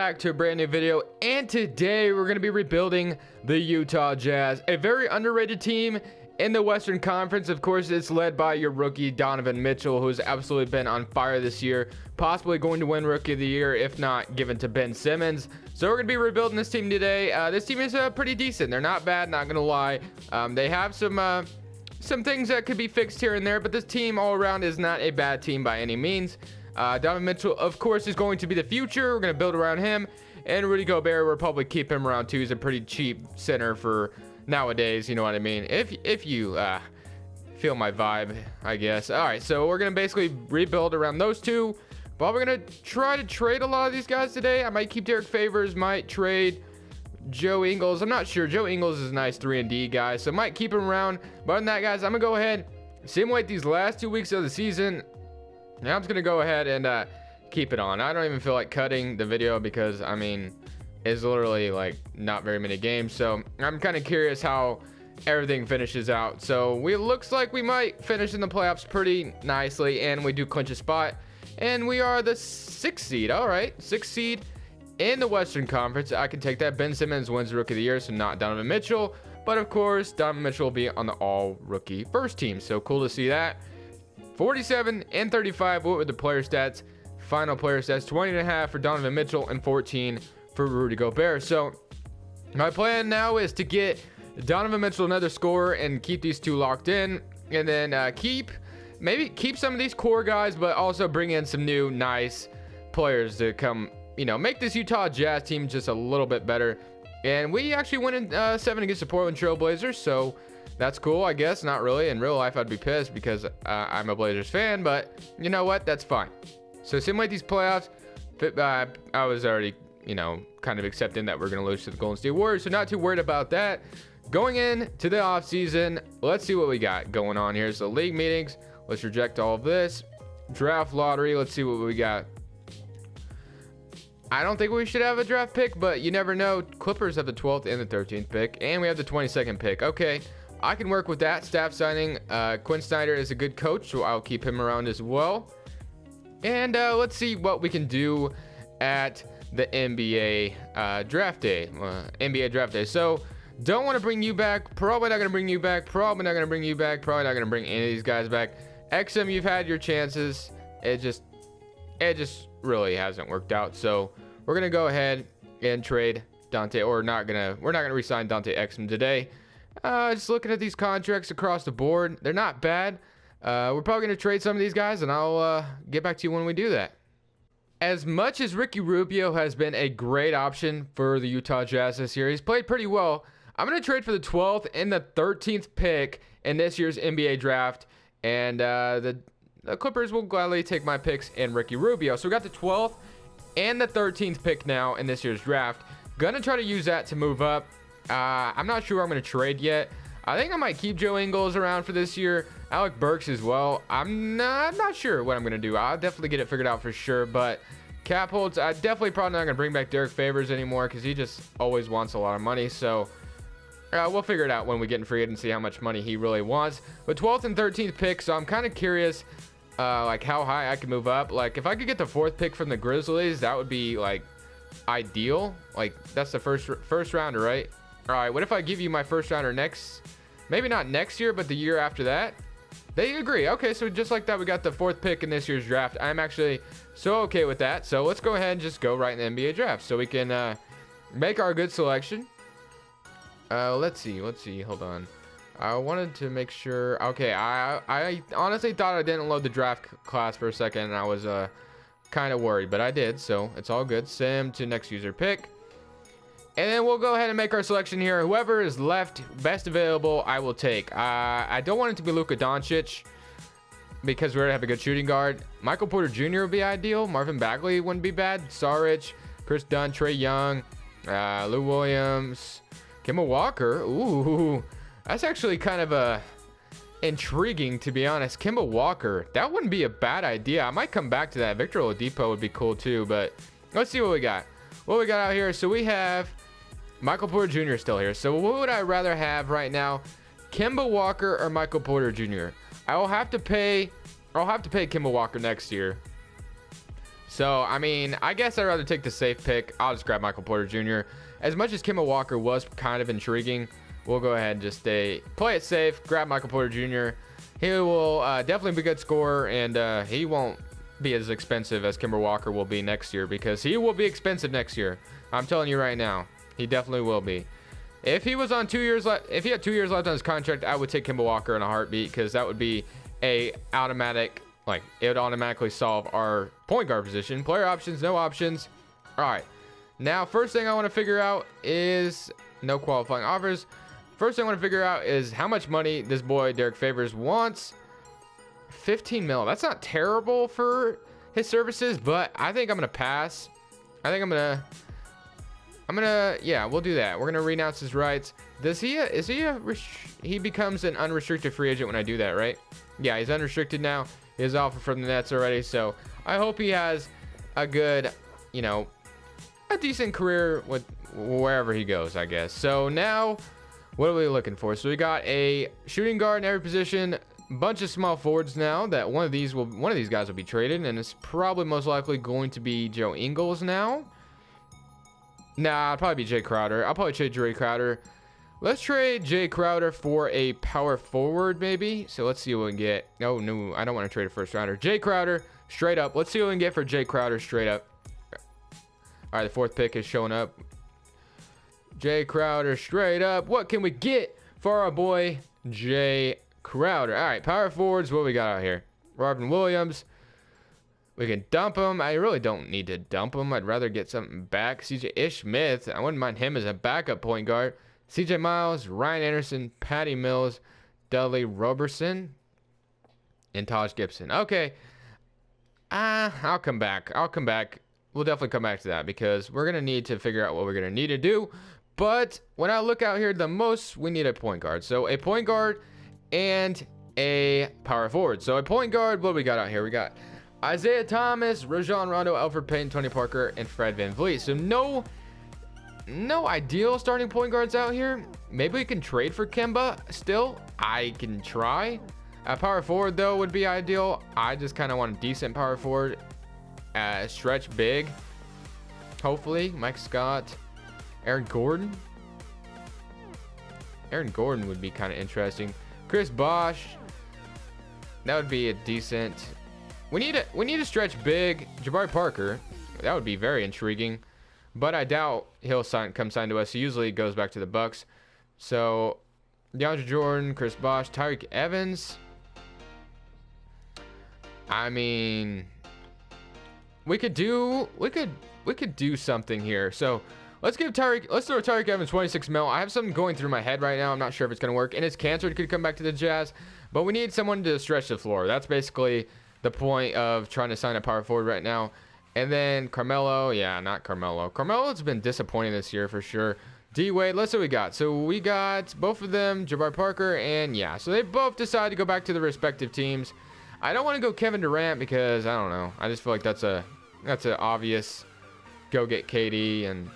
back to a brand new video, and today we're going to be rebuilding the Utah Jazz, a very underrated team in the Western Conference. Of course, it's led by your rookie Donovan Mitchell, who's absolutely been on fire this year, possibly going to win Rookie of the Year, if not given to Ben Simmons. So we're going to be rebuilding this team today. This team is pretty decent. They're not bad, not going to lie. They have some things that could be fixed here and there, but this team all around is not a bad team by any means. Donovan Mitchell, of course, is going to be the future. We're going to build around him. And Rudy Gobert, we'll probably keep him around too. He's a pretty cheap center for nowadays, you know what I mean? If you feel my vibe, I guess. All right, so we're going to basically rebuild around those two. But we're going to try to trade a lot of these guys today. I might keep Derek Favors, might trade Joe Ingles. I'm not sure. Joe Ingles is a nice 3-and-D guy, so might keep him around. But other than that, guys, I'm going to go ahead, simulate these last 2 weeks of the season. Now I'm just gonna go ahead and keep it on. I don't even feel like cutting the video because I mean it's literally like not very many games, so I'm kind of curious how everything finishes out. So it looks like we might finish in the playoffs pretty nicely, and we do clinch a spot, and we are the 6th seed. All right, 6th seed in the Western Conference. I can take that. Ben Simmons wins Rookie of the Year, so not Donovan Mitchell, but of course Donovan Mitchell will be on the all rookie first team, so cool to see that. 47 and 35. What were the player stats? Final player stats: 20.5 for Donovan Mitchell and 14 for Rudy Gobert. So my plan now is to get Donovan Mitchell another scorer and keep these two locked in, and then keep some of these core guys, but also bring in some new nice players to come, you know, make this Utah Jazz team just a little bit better. And we actually went in 7 against the Portland Trail Blazers, so that's cool, I guess. Not really. In real life, I'd be pissed because I'm a Blazers fan, but you know what? That's fine. So simulate these playoffs. I was already, you know, kind of accepting that we're going to lose to the Golden State Warriors, so not too worried about that. Going into the offseason, let's see what we got going on here. So league meetings, let's reject all of this. Draft lottery, let's see what we got. I don't think we should have a draft pick, but you never know. Clippers have the 12th and the 13th pick, and we have the 22nd pick. Okay. I can work with that. Staff signing. Quinn Snyder is a good coach, so I'll keep him around as well. And let's see what we can do at the NBA draft day. NBA draft day. So don't want to bring you back. Probably not going to bring you back. Probably not going to bring you back. Probably not going to bring any of these guys back. XM, you've had your chances. It just really hasn't worked out. So we're gonna go ahead and trade Dante, or we're not gonna re-sign Dante Exum today. Just looking at these contracts across the board, they're not bad. We're probably going to trade some of these guys, and I'll get back to you when we do that. As much as Ricky Rubio has been a great option for the Utah Jazz this year, he's played pretty well. I'm going to trade for the 12th and the 13th pick in this year's NBA draft, and the Clippers will gladly take my picks and Ricky Rubio. So we got the 12th and the 13th pick now in this year's draft. Gonna try to use that to move up. I'm not sure I'm going to trade yet. I think I might keep Joe Ingles around for this year. Alec Burks as well. I'm not sure what I'm going to do. I'll definitely get it figured out for sure. But cap holds, I definitely probably not going to bring back Derek Favors anymore because he just always wants a lot of money. So we'll figure it out when we get in free agency how much money he really wants. But 12th and 13th pick, so I'm kind of curious like how high I can move up. Like if I could get the 4th pick from the Grizzlies, that would be like ideal. Like that's the first rounder, right? All right, what if I give you my first rounder maybe not next year, but the year after that? They agree. Okay, so just like that, we got the 4th pick in this year's draft. I'm actually so okay with that. So let's go ahead and just go right in the NBA draft so we can make our good selection. Let's see. Hold on. I wanted to make sure. Okay, I honestly thought I didn't load the draft class for a second, and I was kind of worried, but I did, so it's all good. Sim to next user pick. And then we'll go ahead and make our selection here. Whoever is left, best available, I will take. I don't want it to be Luka Doncic because we already have a good shooting guard. Michael Porter Jr. would be ideal. Marvin Bagley wouldn't be bad. Saric, Chris Dunn, Trae Young, Lou Williams, Kemba Walker. Ooh, that's actually kind of intriguing, to be honest. Kemba Walker, that wouldn't be a bad idea. I might come back to that. Victor Oladipo would be cool too, but let's see what we got. What we got out here. So we have Michael Porter Jr. still here. So what would I rather have right now? Kemba Walker or Michael Porter Jr.? I'll have to pay Kemba Walker next year. So, I mean, I guess I'd rather take the safe pick. I'll just grab Michael Porter Jr. As much as Kemba Walker was kind of intriguing, we'll go ahead and just play it safe, grab Michael Porter Jr. He will definitely be a good scorer, and he won't be as expensive as Kemba Walker will be next year, because he will be expensive next year. I'm telling you right now, he definitely will be. If he was on 2 years left, if he had 2 years left on his contract, I would take Kemba Walker in a heartbeat, because that would be a automatic, like, it would automatically solve our point guard position. Player options, no options. All right. Now, first thing I want to figure out is no qualifying offers. First thing I want to figure out is how much money this boy Derek Favors wants. 15 mil. That's not terrible for his services, but I think I'm gonna pass. I think I'm gonna yeah, we'll do that. We're gonna renounce his rights. He becomes an unrestricted free agent when I do that, right? Yeah, he's unrestricted now. He has offer from the Nets already, so I hope he has a good, you know, a decent career with wherever he goes, I guess. So now, what are we looking for? So we got a shooting guard in every position, bunch of small forwards now. That one of these guys will be traded, and it's probably most likely going to be Joe Ingles now. Nah, it'll probably be Jay Crowder. I'll probably trade Jay Crowder. Let's trade Jay Crowder for a power forward, maybe. So let's see what we can get. Oh, no, I don't want to trade a first rounder. Jay Crowder, straight up. Let's see what we can get for Jay Crowder, straight up. All right, the fourth pick is showing up. Jay Crowder, straight up. What can we get for our boy Jay Crowder? All right, power forwards. What we got out here? Marvin Williams. We can dump him. I really don't need to dump him. I'd rather get something back. CJ Ish Smith. I wouldn't mind him as a backup point guard. CJ Miles, Ryan Anderson, Patty Mills, Dudley Roberson, and Taj Gibson. Okay. I'll come back. We'll definitely come back to that, because we're going to need to figure out what we're going to need to do. But when I look out here, the most, we need a point guard. So a point guard and a power forward. So a point guard, what do we got out here? We got Isaiah Thomas, Rajon Rondo, Alfred Payton, Tony Parker, and Fred VanVleet. So no ideal starting point guards out here. Maybe we can trade for Kemba still. I can try. A power forward, though, would be ideal. I just kind of want a decent power forward. Stretch big. Hopefully. Mike Scott. Aaron Gordon. Aaron Gordon would be kind of interesting. Chris Bosh. That would be a decent. We need a stretch big. Jabari Parker. That would be very intriguing. But I doubt he'll come sign to us. He usually goes back to the Bucks. So DeAndre Jordan, Chris Bosh, Tyreek Evans. I mean, we could do something here. So let's throw Tyreek Evans 26 mil. I have something going through my head right now. I'm not sure if it's gonna work. And it's cancer. It could come back to the Jazz, but we need someone to stretch the floor. That's basically the point of trying to sign a power forward right now. And then Carmelo, yeah, not Carmelo. Carmelo's been disappointing this year for sure. D-Wade, let's see what we got. So we got both of them, Jabari Parker, and yeah. So they both decided to go back to their respective teams. I don't want to go Kevin Durant because, I don't know. I just feel like that's an obvious go get KD and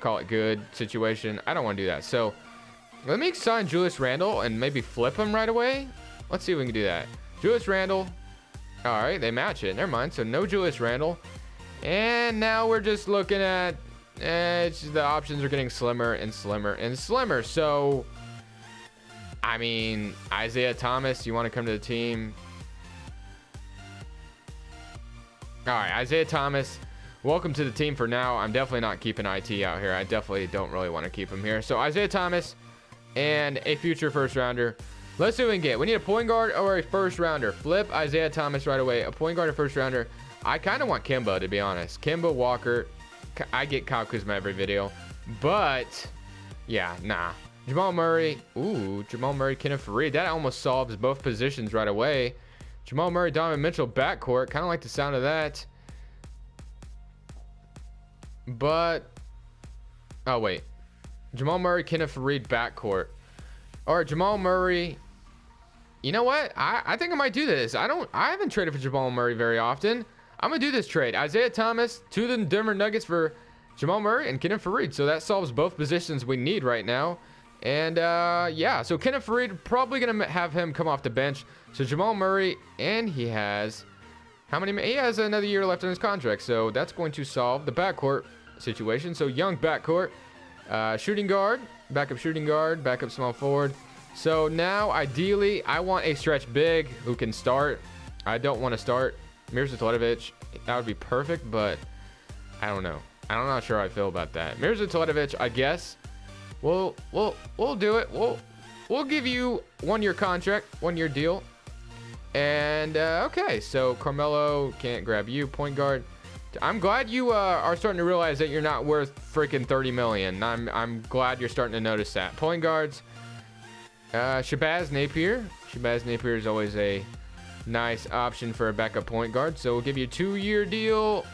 call it good situation. I don't want to do that. So let me sign Julius Randle and maybe flip him right away. Let's see if we can do that. Julius Randle. All right, they match it. Never mind. So no Julius Randle. And now we're just looking at the options are getting slimmer and slimmer and slimmer. So, I mean, Isaiah Thomas, you want to come to the team? All right, Isaiah Thomas, welcome to the team for now. I'm definitely not keeping IT out here. I definitely don't really want to keep him here. So Isaiah Thomas and a future first rounder. Let's see what we can get. We need a point guard or a first rounder. Flip Isaiah Thomas right away. A point guard or first rounder. I kind of want Kemba, to be honest. Kemba Walker. I get Kyle Kuzma every video. But, yeah, nah. Jamal Murray. Ooh, Jamal Murray, Kenneth Faried. That almost solves both positions right away. Jamal Murray, Donovan Mitchell, backcourt. Kind of like the sound of that. But, oh, wait. Jamal Murray, Kenneth Faried, backcourt. All right, Jamal Murray. You know what? I think I might do this. I haven't traded for Jamal Murray very often. I'm going to do this trade. Isaiah Thomas to the Denver Nuggets for Jamal Murray and Kenneth Faried. So that solves both positions we need right now. And, yeah. So Kenneth Faried, probably going to have him come off the bench. So Jamal Murray, and he has How many? He has another year left on his contract, so that's going to solve the backcourt situation. So young backcourt, shooting guard, backup small forward. So now, ideally, I want a stretch big who can start. I don't want to start Mirza. That would be perfect, but I don't know. I'm not sure how I feel about that. Mirza, I guess. We'll do it. We'll give you 1 year contract, 1 year deal. And okay, so Carmelo can't grab you, point guard. I'm glad you are starting to realize that you're not worth freaking 30 million. I'm glad you're starting to notice that. Point guards, Shabazz Napier. Shabazz Napier is always a nice option for a backup point guard. So we'll give you a 2-year deal.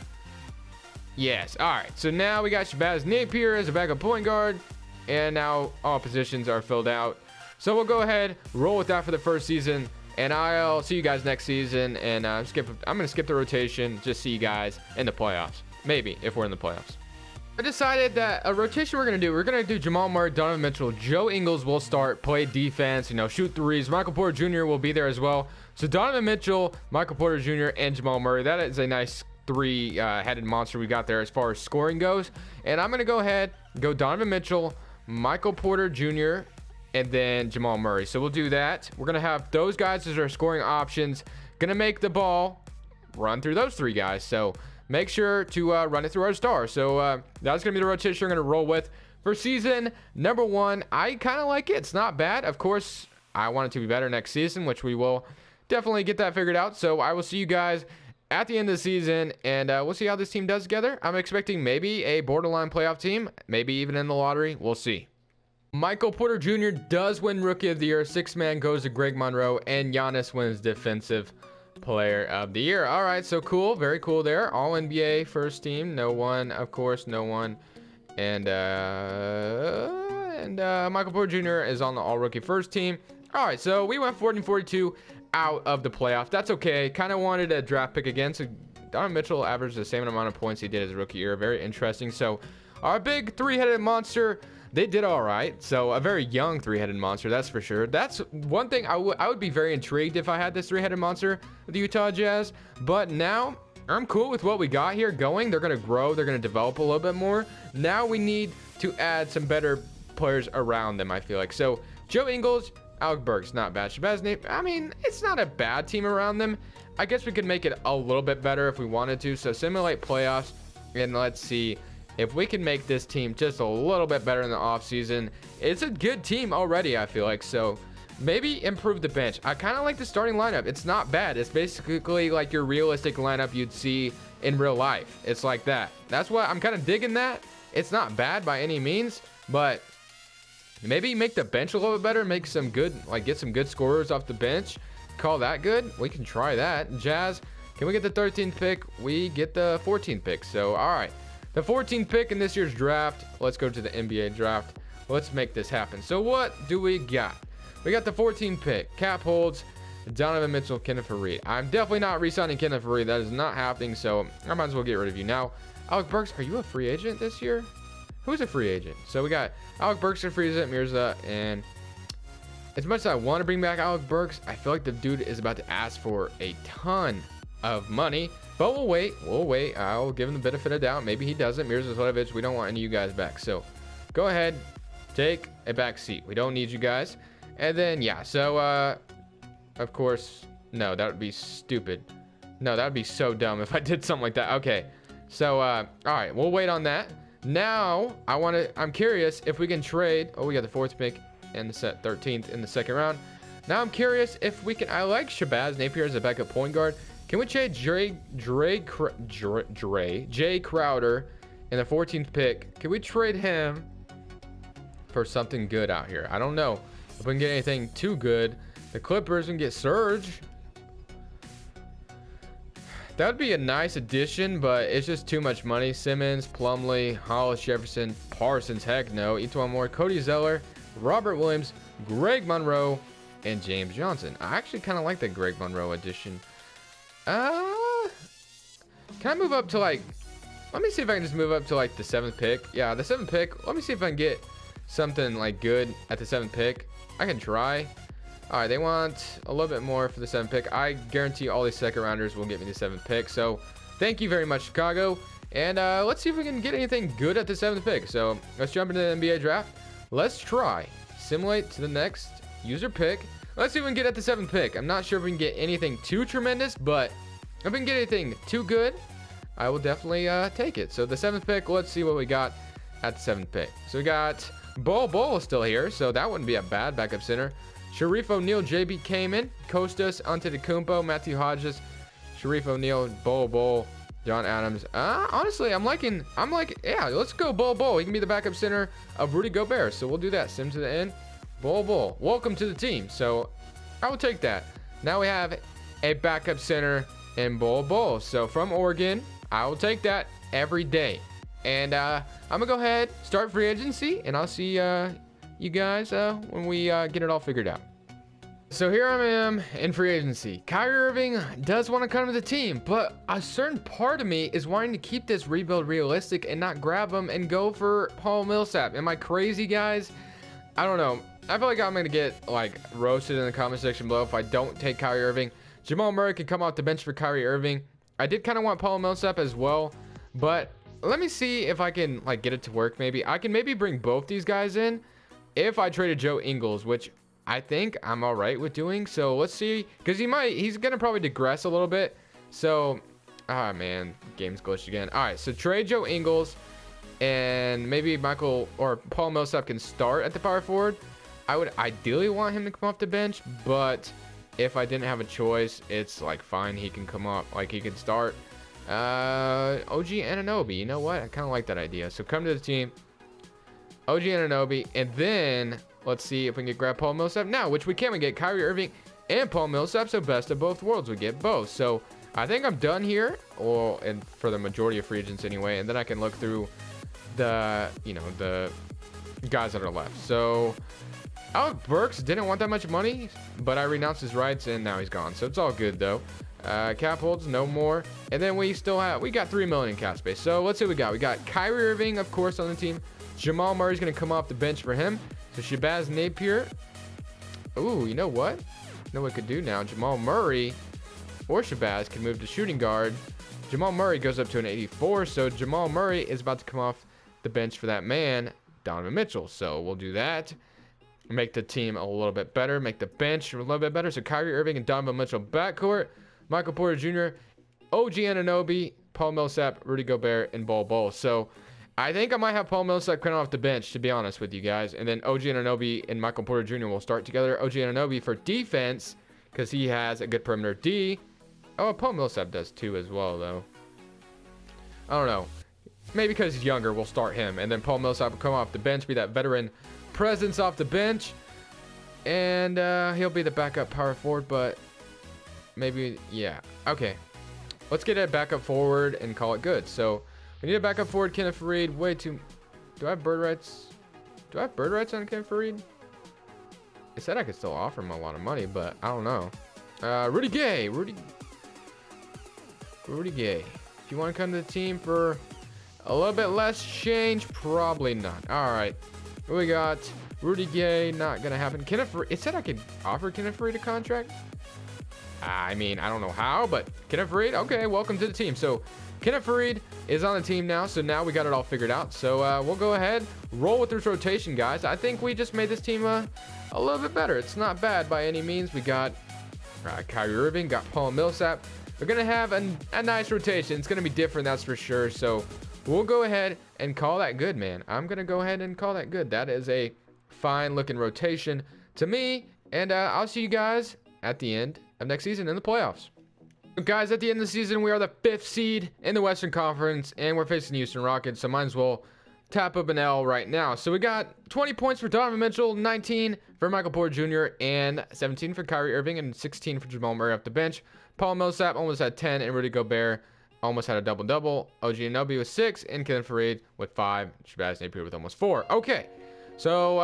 Yes. All right. So now we got Shabazz Napier as a backup point guard, and now all positions are filled out. So we'll go ahead, roll with that for the first season. And I'll see you guys next season. And I'm going to skip the rotation. Just see you guys in the playoffs. Maybe, if we're in the playoffs. I decided that a rotation we're going to do Jamal Murray, Donovan Mitchell, Joe Ingles will start, play defense, shoot threes. Michael Porter Jr. will be there as well. So Donovan Mitchell, Michael Porter Jr., and Jamal Murray. That is a nice three-headed monster we got there as far as scoring goes. And I'm going to go ahead, go Donovan Mitchell, Michael Porter Jr., and then Jamal Murray. So we'll do that. We're going to have those guys as our scoring options. Going to make the ball run through those 3 guys. So make sure to run it through our star. So that's going to be the rotation we're going to roll with for season number 1. I kind of like it. It's not bad. Of course, I want it to be better next season, which we will definitely get that figured out. So I will see you guys at the end of the season, and we'll see how this team does together. I'm expecting maybe a borderline playoff team, maybe even in the lottery. We'll see. Michael Porter Jr. does win Rookie of the Year. 6th man goes to Greg Monroe, and Giannis wins Defensive Player of the Year. All right, so cool. Very cool there. All NBA first team. No one, of course, no one. And Michael Porter Jr. is on the All Rookie first team. All right, so we went 40-42 out of the playoff. That's okay. Kind of wanted a draft pick again. So Donovan Mitchell averaged the same amount of points he did his rookie year. Very interesting. So our big 3-headed monster, they did all right. So a very young 3-headed monster, that's for sure. That's one thing I would be very intrigued if I had this 3-headed monster with the Utah Jazz. But now I'm cool with what we got here going. They're going to grow. They're going to develop a little bit more. Now we need to add some better players around them, I feel like. So Joe Ingles, Alec Burks, not bad. Shabazz Napier, I mean, it's not a bad team around them. I guess we could make it a little bit better if we wanted to. So simulate playoffs, and let's see if we can make this team just a little bit better in the offseason. It's a good team already, I feel like. So maybe improve the bench. I kind of like the starting lineup. It's not bad. It's basically like your realistic lineup you'd see in real life. It's like that. That's why I'm kind of digging that. It's not bad by any means, but maybe make the bench a little bit better. Make some good, get some good scorers off the bench. Call that good. We can try that. Jazz, can we get the 13th pick? We get the 14th pick. So, all right. The 14th pick in this year's draft. Let's go to the NBA draft. Let's make this happen. So what do we got? We got the 14th pick. Cap holds Donovan Mitchell, Kenneth Faried. I'm definitely not re-signing Kenneth Faried. That is not happening. So I might as well get rid of you. Now, Alec Burks, are you a free agent this year? Who's a free agent? So we got Alec Burks, a free agent, Mirza, and as much as I want to bring back Alec Burks, I feel like the dude is about to ask for a ton of money. But we'll wait. I'll give him the benefit of doubt. Maybe he doesn't. Mirza, we don't want any of you guys back. So go ahead, take a back seat. We don't need you guys. And then, yeah, so, of course, no, that would be stupid. No, that would be so dumb if I did something like that. Okay, so, all right, we'll wait on that. Now, I'm curious if we can trade. Oh, we got the 4th pick and the 13th in the 2nd round. Now I'm curious if we can. I like Shabazz Napier as a backup point guard. Can we trade Jay Crowder in the 14th pick? Can we trade him for something good out here? I don't know if we can get anything too good. The Clippers can get Surge. That would be a nice addition, but it's just too much money. Simmons, Plumlee, Hollis Jefferson, Parsons, heck no. Etuan Moore, Cody Zeller, Robert Williams, Greg Monroe, and James Johnson. I actually kind of like that Greg Monroe addition. Can I move up to let me see if I can just move up to the 7th pick. Yeah, the 7th pick. Let me see if I can get something good at the 7th pick. I can try. All right, they want a little bit more for the 7th pick. I guarantee all these second rounders will get me the 7th pick. So thank you very much, Chicago. And let's see if we can get anything good at the 7th pick. So let's jump into the NBA draft. Let's try simulate to the next user pick. Let's see if we can get at the 7th pick. I'm not sure if we can get anything too tremendous, but if we can get anything too good, I will definitely take it. So the 7th pick, let's see what we got at the 7th pick. So we got Bol still here, so that wouldn't be a bad backup center. Sharif O'Neal, JB Kamen, Kostas Antetokounmpo, Matthew Hodges, Sharif O'Neal, Bol, John Adams. Honestly, I'm like, yeah, let's go Bol. He can be the backup center of Rudy Gobert. So we'll do that. Sim to the end. Bol. Welcome to the team. So I will take that. Now we have a backup center in Bol. So from Oregon, I will take that every day. And I'm going to go ahead, start free agency, and I'll see you guys when we get it all figured out. So here I am in free agency. Kyrie Irving does want to come to the team, but a certain part of me is wanting to keep this rebuild realistic and not grab him and go for Paul Millsap. Am I crazy, guys? I don't know. I feel like I'm going to get like roasted in the comment section below if I don't take Kyrie Irving. Jamal Murray can come off the bench for Kyrie Irving. I did kind of want Paul Millsap as well, but let me see if I can like get it to work. Maybe I can bring both these guys in if I traded Joe Ingles, which I think I'm all right with doing. So let's see, because he's gonna probably digress a little bit. So man, game's glitched again. All right, so trade Joe Ingles, and maybe Michael or Paul Millsap can start at the power forward. I would ideally want him to come off the bench, but if I didn't have a choice, it's like fine, he can come up, like he can start. OG Anunoby, you know what, I kind of like that idea. So come to the team, OG Anunoby, and then let's see if we can grab Paul Millsap now, which we can. We get Kyrie Irving and Paul Millsap, so best of both worlds. We get both. So I think I'm done here, and for the majority of free agents anyway, and then I can look through the the guys that are left. So Alec Burks didn't want that much money, but I renounced his rights, and now he's gone. So it's all good though. Cap holds no more, and then we got $3 million in cap space. So let's see what we got. We got Kyrie Irving, of course, on the team. Jamal Murray's gonna come off the bench for him. So Shabazz Napier. Ooh, you know what? You know what I could do now? Jamal Murray or Shabazz can move to shooting guard. Jamal Murray goes up to an 84. So Jamal Murray is about to come off the bench for that man, Donovan Mitchell. So we'll do that. Make the team a little bit better. Make the bench a little bit better. So Kyrie Irving and Donovan Mitchell backcourt. Michael Porter Jr., OG Anunoby, Paul Millsap, Rudy Gobert, and Bol. So I think I might have Paul Millsap coming off the bench, to be honest with you guys. And then OG Anunoby and Michael Porter Jr. will start together. OG Anunoby for defense, because he has a good perimeter D. Oh, Paul Millsap does too as well, though. I don't know. Maybe because he's younger, we'll start him. And then Paul Millsap will come off the bench, be that veteran presence off the bench. And he'll be the backup power forward, but maybe, yeah. Okay. Let's get a backup forward and call it good. So we need a backup forward. Kenneth Faried. Do I have bird rights? Do I have bird rights on Kenneth Faried? It said I could still offer him a lot of money, but I don't know. Rudy Gay. Rudy Gay. If you want to come to the team for a little bit less change, probably not. All right. We got Rudy Gay. Not going to happen. Kenneth Faried. It said I could offer Kenneth Faried a contract. I mean, I don't know how, but Kenneth Faried, okay, welcome to the team. So Kenneth Faried is on the team now, so now we got it all figured out. So we'll go ahead, roll with this rotation, guys. I think we just made this team a little bit better. It's not bad by any means. We got Kyrie Irving, got Paul Millsap. We're going to have a nice rotation. It's going to be different, that's for sure. So we'll go ahead and call that good, man. I'm going to go ahead and call that good. That is a fine-looking rotation to me, and I'll see you guys at the end of next season in the playoffs. Guys, at the end of the season, we are the 5th seed in the Western Conference, and we're facing the Houston Rockets, so might as well tap up an L right now. So we got 20 points for Donovan Mitchell, 19 for Michael Porter Jr., and 17 for Kyrie Irving, and 16 for Jamal Murray off the bench. Paul Millsap almost had 10, and Rudy Gobert almost had a double-double. OG Anunoby with 6, and Kenneth Faried with 5. Shabazz Napier with almost 4. Okay. So,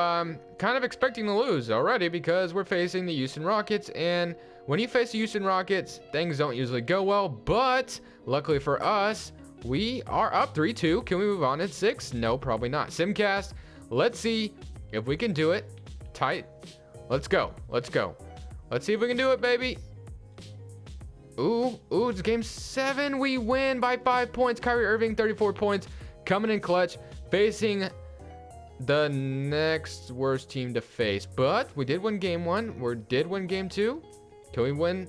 kind of expecting to lose already because we're facing the Houston Rockets, and when you face the Houston Rockets, things don't usually go well, but luckily for us, we are up 3-2. Can we move on at 6? No, probably not. Simcast, let's see if we can do it. Tight. Let's go. Let's see if we can do it, baby. Ooh, it's game 7. We win by 5 points. Kyrie Irving, 34 points. Coming in clutch. Facing the next worst team to face. But we did win game 1. We did win game 2. Can we win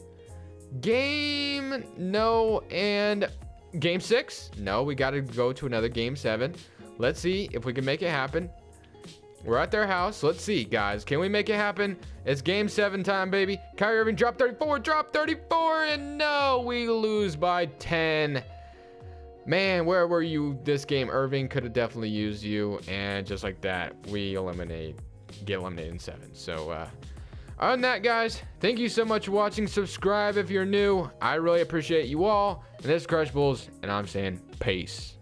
game? No. And game 6? No, we got to go to another game 7. Let's see if we can make it happen. We're at their house. Let's see, guys. Can we make it happen? It's game 7 time, baby. Kyrie Irving, drop 34, drop 34, and no, we lose by 10. Man, where were you this game? Irving could have definitely used you, and just like that, we get eliminated in 7. So, other than that, guys, thank you so much for watching. Subscribe if you're new. I really appreciate you all. And this is Crushables, and I'm saying peace.